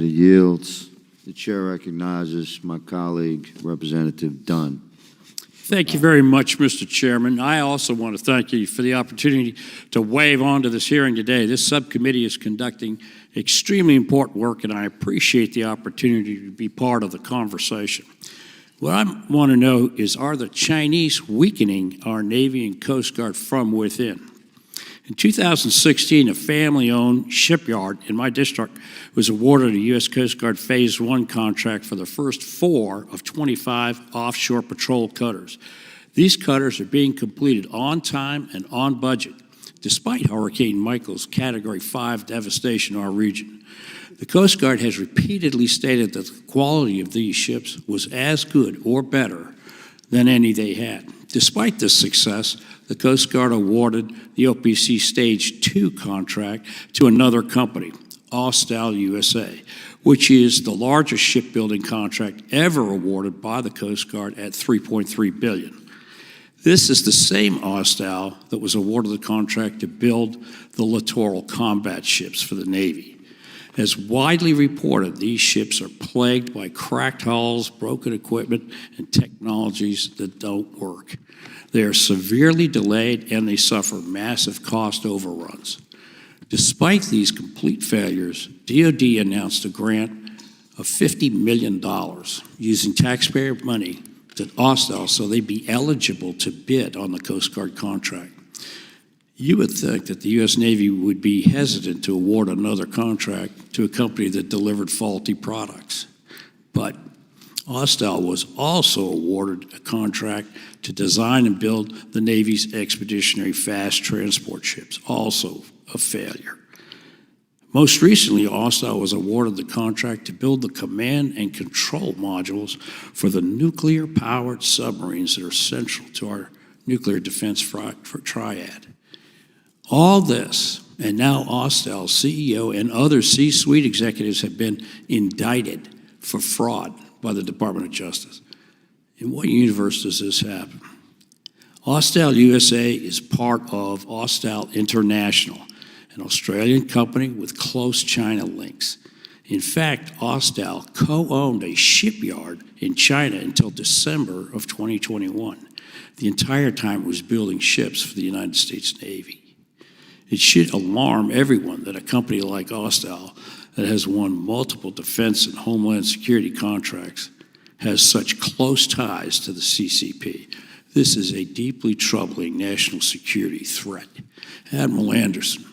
committee yields. The chair recognizes my colleague, Representative Dunn. Thank you very much, Mr. Chairman. I also want to thank you for the opportunity to wave onto this hearing today. This subcommittee is conducting extremely important work, and I appreciate the opportunity to be part of the conversation. What I want to know is, are the Chinese weakening our Navy and Coast Guard from within? In 2016, a family-owned shipyard in my district was awarded a U.S. Coast Guard Phase 1 contract for the first 4 of 25 offshore patrol cutters. These cutters are being completed on time and on budget, despite Hurricane Michael's Category 5 devastation in our region. The Coast Guard has repeatedly stated that the quality of these ships was as good or better than any they had. Despite this success, the Coast Guard awarded the OPC Stage 2 contract to another company, Austell USA, which is the largest shipbuilding contract ever awarded by the Coast Guard at $3.3 billion. This is the same Austell that was awarded the contract to build the littoral combat ships for the Navy. As widely reported, these ships are plagued by cracked hulls, broken equipment, and technologies that don't work. They are severely delayed and they suffer massive cost overruns. Despite these complete failures, DoD announced a grant of $50 million using taxpayer money to Austell so they'd be eligible to bid on the Coast Guard contract. You would think that the U.S. Navy would be hesitant to award another contract to a company that delivered faulty products. But Austell was also awarded a contract to design and build the Navy's expeditionary fast transport ships, also a failure. Most recently, Austell was awarded the contract to build the command and control modules for the nuclear-powered submarines that are central to our nuclear defense triad. All this, and now Austell's CEO and other C-suite executives have been indicted for fraud by the Department of Justice. In what universe does this happen? Austell USA is part of Austell International, an Australian company with close China links. In fact, Austell co-owned a shipyard in China until December of 2021. The entire time it was building ships for the United States Navy. It should alarm everyone that a company like Austell, that has won multiple defense and homeland security contracts, has such close ties to the CCP. This is a deeply troubling national security threat. Admiral Anderson,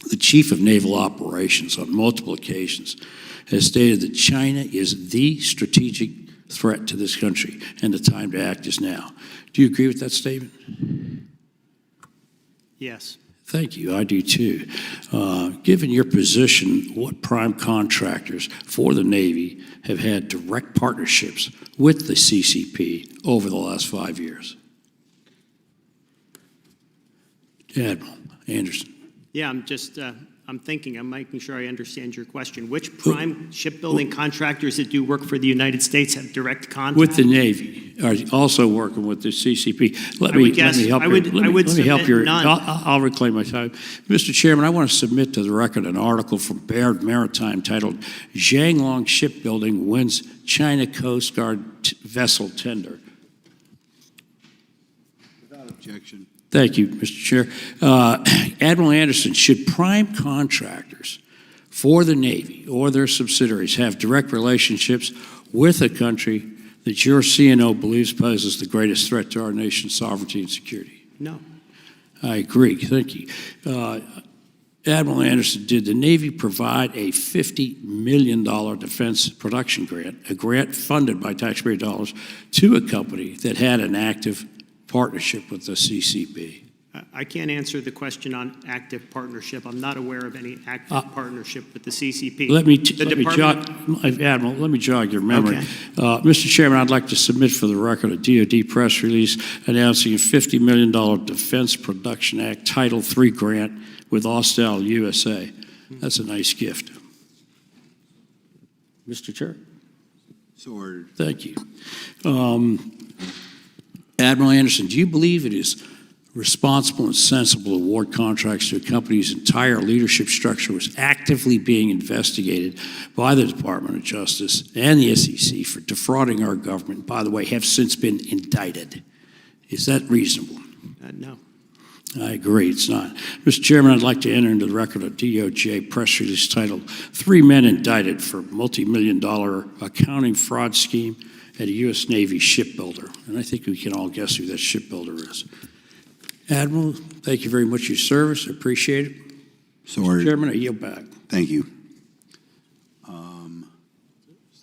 the Chief of Naval Operations on multiple occasions, has stated that China is the strategic threat to this country and the time to act is now. Do you agree with that statement? Yes. Thank you, I do too. Given your position, what prime contractors for the Navy have had direct partnerships with the CCP over the last 5 years? Admiral Anderson. Yeah, I'm thinking, I'm making sure I understand your question. Which prime shipbuilding contractors that do work for the United States have direct contact? With the Navy, are also working with the CCP. Let me help you. I'll reclaim my time. Mr. Chairman, I want to submit to the record an article from Baird Maritime titled, Zhanglong Shipbuilding Wins China Coast Guard Vessel Tender. Without objection. Thank you, Mr. Chair. Admiral Anderson, should prime contractors for the Navy or their subsidiaries have direct relationships with a country that your CNO believes poses the greatest threat to our nation's sovereignty and security? No. I agree. Thank you. Admiral Anderson, did the Navy provide a $50 million defense production grant, a grant funded by taxpayer dollars, to a company that had an active partnership with the CCP? I can't answer the question on active partnership. I'm not aware of any active partnership with the CCP. Admiral, let me jog your memory. Okay. Mr. Chairman, I'd like to submit for the record a DoD press release announcing a $50 million Defense Production Act Title III grant with Austell USA. That's a nice gift. Mr. Chair? So ordered. Thank you. Admiral Anderson, do you believe it is responsible and sensible award contracts to a company whose entire leadership structure was actively being investigated by the Department of Justice and the SEC for defrauding our government, by the way, have since been indicted. Is that reasonable? No. I agree, it's not. Mr. Chairman, I'd like to enter into the record a DOJ press release titled, "3 Men Indicted for Multi-Million-Dollar Accounting Fraud Scheme at a U.S. Navy Shipbuilder." And I think we can all guess who that shipbuilder is. Admiral, thank you very much for your service. I appreciate it. So Mr. Chairman, I yield back. thank you.